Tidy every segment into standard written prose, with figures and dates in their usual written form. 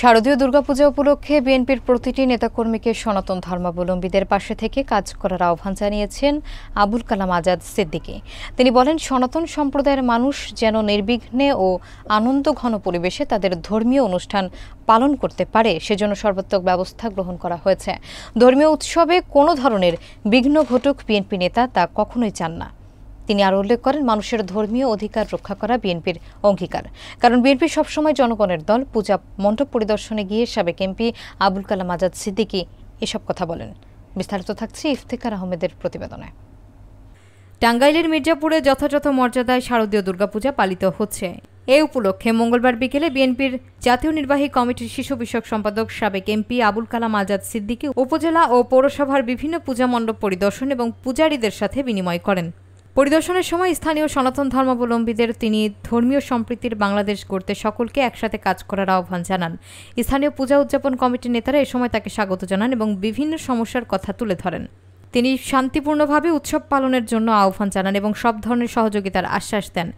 শারদীয় দুর্গাপূজা উপলক্ষে বিএনপির প্রতিটি নেতাকর্মীকে সনাতন ধর্মাবলম্বীদের পাশে থেকে কাজ করার আহ্বান জানিয়েছেন আবুল কালাম আজাদ সিদ্দিকী। তিনি বলেন, সনাতন সম্প্রদায়ের মানুষ যেন নির্বিঘ্নে ও আনন্দঘন পরিবেশে তাদের ধর্মীয় অনুষ্ঠান পালন করতে পারে, সেজন্য সর্বাত্মক ব্যবস্থা গ্রহণ করা হয়েছে। ধর্মীয় উৎসবে কোনো ধরনের বিঘ্ন ঘটুক বিএনপি নেতা তা কখনোই চান না। তিনি আরও উল্লেখ করেন, মানুষের ধর্মীয় অধিকার রক্ষা করা বিএনপির অঙ্গীকার। কারণ বিএনপি সবসময় জনগণের দল। পূজা মণ্ডপ পরিদর্শনে গিয়ে সাবেক এমপি আবুল কালাম আজাদ সিদ্দিকী এসব কথা বলেন। বিস্তারিত থাকছে ইফতেখার আহমেদের প্রতিবেদনে। টাঙ্গাইলের মির্জাপুরে যথাযথ মর্যাদায় শারদীয় দুর্গাপূজা পালিত হচ্ছে। এ উপলক্ষে মঙ্গলবার বিকেলে বিএনপির জাতীয় নির্বাহী কমিটির শিশু বিষয়ক সম্পাদক সাবেক এমপি আবুল কালাম আজাদ সিদ্দিকী উপজেলা ও পৌরসভার বিভিন্ন পূজা মণ্ডপ পরিদর্শন এবং পূজারীদের সাথে বিনিময় করেন। পরিদর্শনের সময় স্থানীয় সনাতন ধর্মাবলম্বীদের তিনি ধর্মীয় সম্প্রীতির বাংলাদেশ গড়তে সকলকে একসাথে কাজ করার আহ্বান জানান। স্থানীয় পূজা উদযাপন কমিটির নেতারা এ সময় তাকে স্বাগত জানান এবং বিভিন্ন সমস্যার কথা তুলে ধরেন। তিনি শান্তিপূর্ণভাবে উৎসব পালনের জন্য আহ্বান জানান এবং সব ধরনের সহযোগিতার আশ্বাস দেন।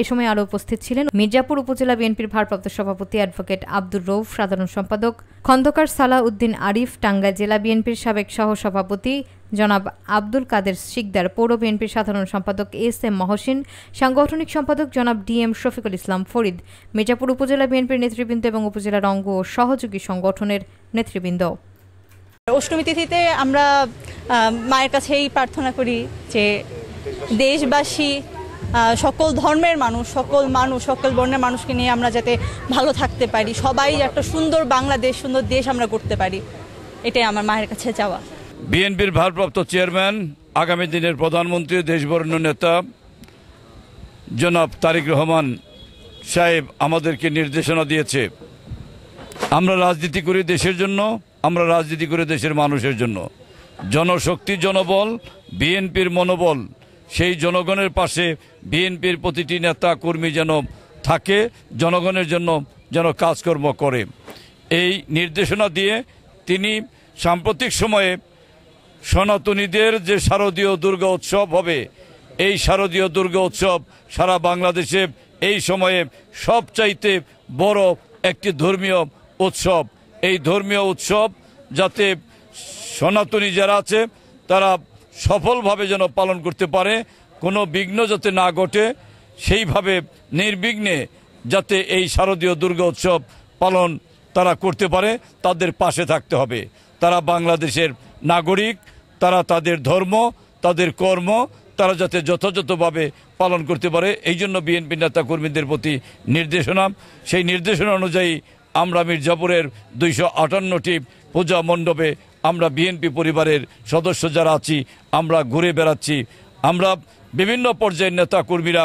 এ সময় আরও উপস্থিত ছিলেন মির্জাপুর উপজেলা বিএনপির ভারপ্রাপ্ত সভাপতি অ্যাডভোকেট আব্দুর রৌফ, সাধারণ সম্পাদক খন্দকার সালাহ উদ্দিন আরিফ, টাঙ্গাইল জেলা বিএনপির সাবেক সহসভাপতি জনাব আব্দুল কাদের শিকদার, পৌর বিএনপির সাধারণ সম্পাদক এস.এম. মহসিন, সাংগঠনিক সম্পাদক জনাব ডি.এম. শফিকুল ইসলাম ফরিদ, মির্জাপুর উপজেলা বিএনপির নেতৃবৃন্দ এবং উপজেলার অঙ্গ ও সহযোগী সংগঠনের নেতৃবৃন্দ। অষ্টমী তিথিতে আমরা মায়ের কাছেই প্রার্থনা করি যে দেশবাসী, সকল ধর্মের মানুষ, সকল বর্ণের মানুষকে নিয়ে আমরা যাতে ভালো থাকতে পারি, সবাই একটা সুন্দর বাংলাদেশ, সুন্দর দেশ আমরা করতে পারি, এটাই আমার মায়ের কাছে চাওয়া। বিএনপির ভারপ্রাপ্ত চেয়ারম্যান, আগামী দিনের প্রধানমন্ত্রী, দেশবরেণ্য নেতা জনাব তারেক রহমান সাহেব আমাদেরকে নির্দেশনা দিয়েছে, আমরা রাজনীতি করি দেশের জন্য, আমরা রাজনীতি করি দেশের মানুষের জন্য। জনশক্তি, জনবল, বিএনপির মনোবল, সেই জনগণের পাশে বিএনপির প্রতিটি নেতা কর্মী যেন থাকে, জনগণের জন্য যেন কাজকর্ম করে। এই নির্দেশনা দিয়ে তিনি সাম্প্রতিক সময়ে সনাতনীদের যে শারদীয় দুর্গা উৎসব হবে, এই শারদীয় দুর্গা উৎসব সারা বাংলাদেশে এই সময়ে সবচাইতে বড় একটি ধর্মীয় উৎসব। এই ধর্মীয় উৎসব যাতে সনাতনী যারা আছে তারা সফলভাবে যেন পালন করতে পারে, কোনো বিঘ্ন যাতে না ঘটে, সেইভাবে নির্বিঘ্নে যাতে এই শারদীয় দুর্গা উৎসব পালন তারা করতে পারে, তাদের পাশে থাকতে হবে। তারা বাংলাদেশের নাগরিক, তারা তাদের ধর্ম, তাদের কর্ম তারা যাতে যথাযথভাবে পালন করতে পারে, এই জন্য বিএনপি নেতা কর্মীদের প্রতি নির্দেশনা। সেই নির্দেশনা অনুযায়ী আমরা মির্জাপুরের 258টি পূজা মণ্ডপে আমরা বিএনপি পরিবারের সদস্য যারা আছি আমরা ঘুরে বেড়াচ্ছি। আমরা বিভিন্ন পর্যায়ের নেতা কর্মীরা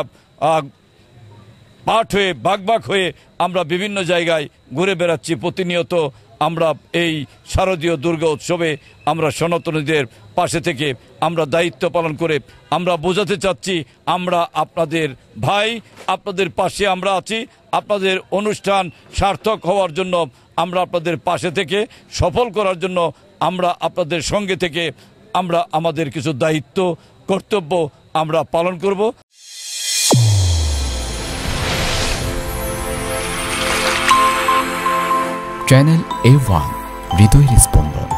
পাঠ হয়ে ভাগ হয়ে আমরা বিভিন্ন জায়গায় ঘুরে বেড়াচ্ছি। প্রতিনিয়ত আমরা এই শারদীয় দুর্গা উৎসবে আমরা সনাতনীদের পাশে থেকে আমরা দায়িত্ব পালন করে আমরা বোঝাতে চাচ্ছি, আমরা আপনাদের ভাই, আপনাদের পাশে আমরা আছি। আপনাদের অনুষ্ঠান সার্থক হওয়ার জন্য আমরা আপনাদের পাশে থেকে সফল করার জন্য আমরা আপনাদের সঙ্গে থেকে আমরা আমাদের কিছু দায়িত্ব, কর্তব্য আমরা পালন করব। চ্যানেল A1 হৃদয়ের স্পন্দন।